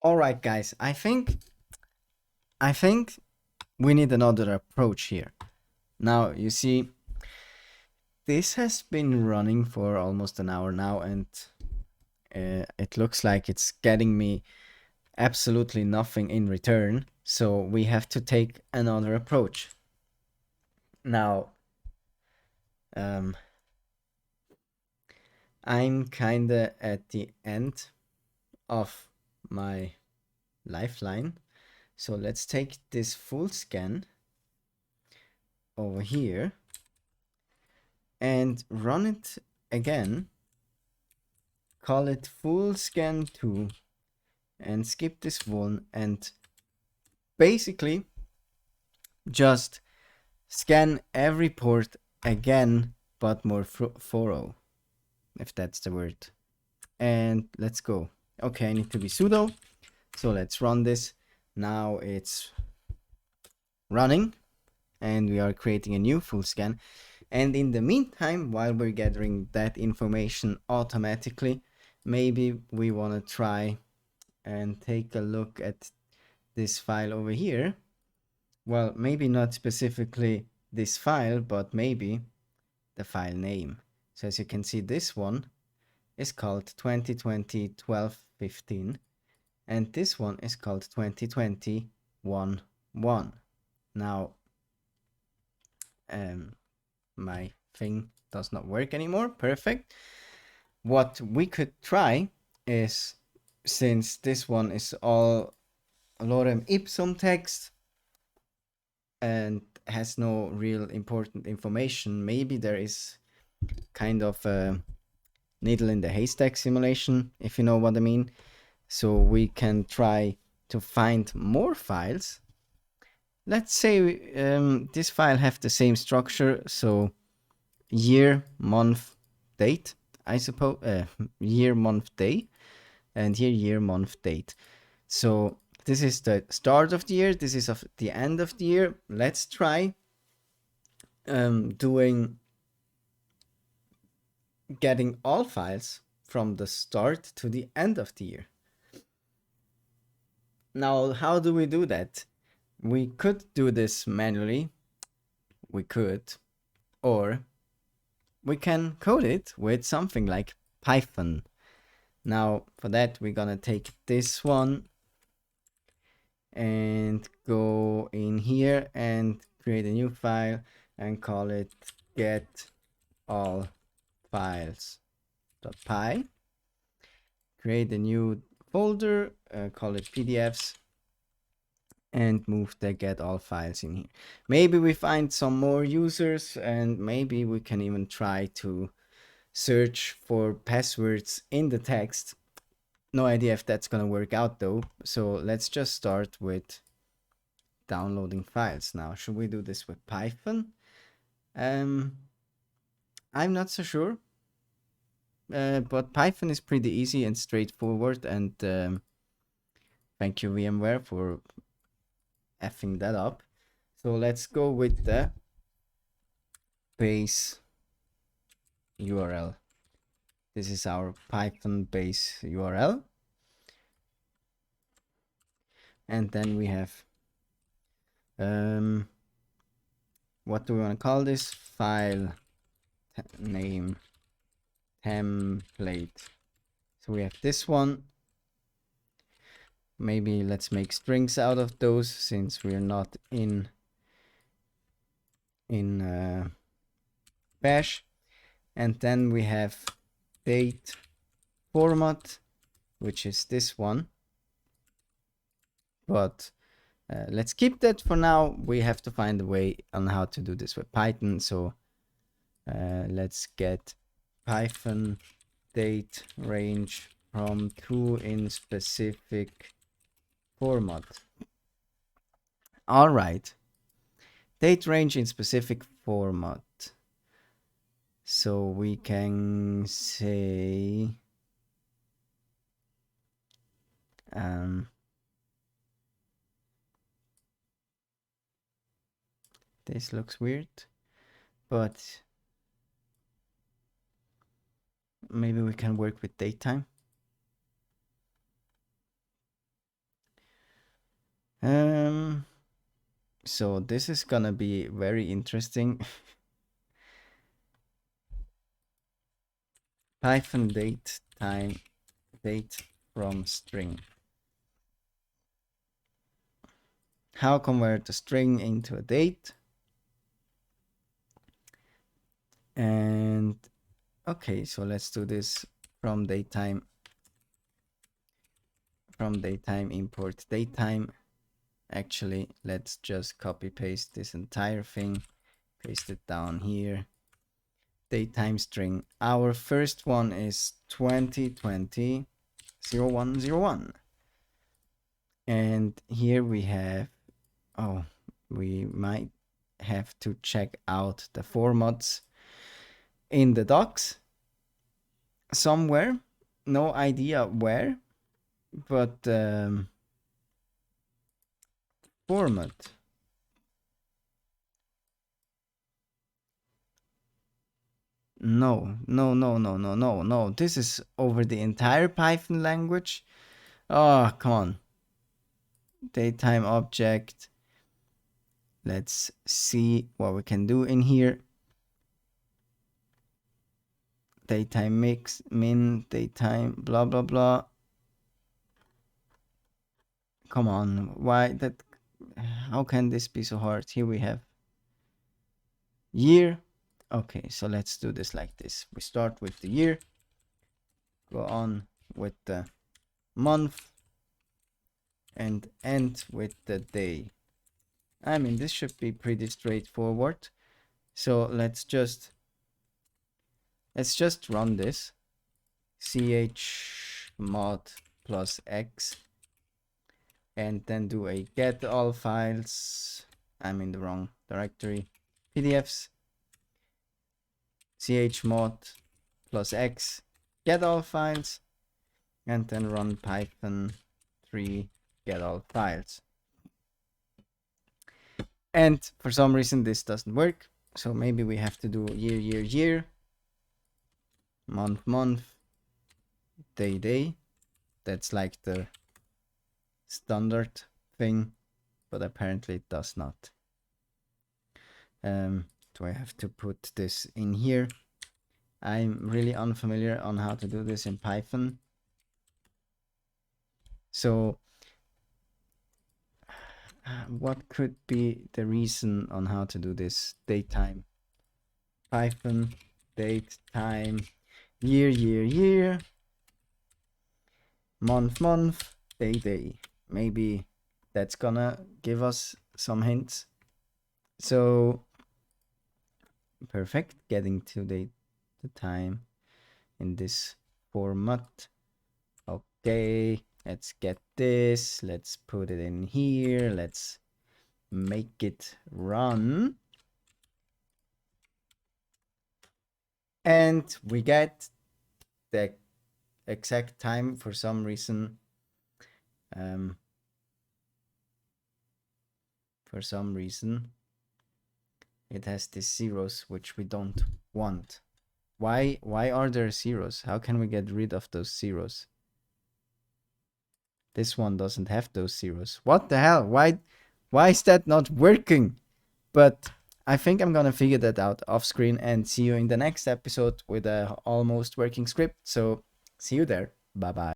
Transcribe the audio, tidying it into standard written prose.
All right, guys. I think we need another approach here. Now, you see, this has been running for almost an hour now, and it looks like it's getting me absolutely nothing in return. So we have to take another approach. Now, um, I'm kinda at the end of my lifeline. So let's take this full scan over here and run it again. Call it full scan 2 and skip this one and basically just scan every port again but more thorough, if that's the word. And let's go. Okay, I need to be sudo, so let's run this. Now it's running and we are creating a new full scan. And in the meantime, while we're gathering that information automatically, maybe we want to try and take a look at this file over here. Well, maybe not specifically this file, but maybe the file name. So as you can see, this one is called 2020-12-15, and this one is called 2020-1-1. Now, my thing does not work anymore. Perfect. What we could try is, since this one is all lorem ipsum text and has no real important information, maybe there is kind of a needle in the haystack simulation, if you know what I mean. So we can try to find more files. Let's say this file have the same structure, so year, month, date, I suppose, year, month, day, and here year, month, date. So this is the start of the year, this is of the end of the year. Let's try getting all files from the start to the end of the year. Now, how do we do that? We could do this manually, we could, or we can code it with something like Python. Now, for that, we're gonna take this one and go in here and create a new file and call it get all files.py. Create a new folder, call it PDFs, and move the get all files in here. Maybe we find some more users, and maybe we can even try to search for passwords in the text. No idea if that's gonna work out though. So let's just start with downloading files. Now, should we do this with Python? I'm not so sure. But Python is pretty easy and straightforward, and thank you VMware for effing that up. So let's go with the base URL. This is our Python base URL. And then we have, what do we want to call this? File name template. So we have this one. Maybe let's make strings out of those, since we're not in bash. And then we have date format, which is this one. But let's keep that for now. We have to find a way on how to do this with Python. So let's get Python date range from to in specific format. All right. Date range in specific format. So we can say this looks weird, but maybe we can work with datetime. So this is gonna be very interesting. Python date time date from string. How convert a string into a date? And okay, so let's do this from datetime import datetime. Actually, let's just copy paste this entire thing, paste it down here. Datetime string. Our first one is 2020 0101. And here we have, oh, we might have to check out the formats in the docs somewhere. No idea where, but format. No, no, no, no, no, no, no. This is over the entire Python language. Oh, come on. Datetime object. Let's see what we can do in here. Datetime mix, min, datetime, blah, blah, blah. Come on, why that? How can this be so hard? Here we have year. Okay, so let's do this like this. We start with the year, go on with the month, and end with the day. I mean, this should be pretty straightforward. So let's just run this. chmod plus x, and then do a get all files. I'm in the wrong directory. PDFs. chmod plus x, get all files, and then run python 3 get all files. And for some reason this doesn't work, so maybe we have to do year, year, year, month, month, day, day. That's like the standard thing, but apparently it does not. Do I have to put this in here? I'm really unfamiliar on how to do this in Python. So what could be the reason on how to do this? Datetime. Python date time, year, year, year, month, month, day, day. Maybe that's gonna give us some hints. So perfect, getting to the time in this format. Okay, let's get this. Let's put it in here. Let's make it run. And we get the exact time for some reason. For some reason, it has these zeros, which we don't want. Why are there zeros? How can we get rid of those zeros? This one doesn't have those zeros. What the hell? Why is that not working? But I think I'm gonna figure that out off screen and see you in the next episode with a almost working script. So see you there. Bye bye.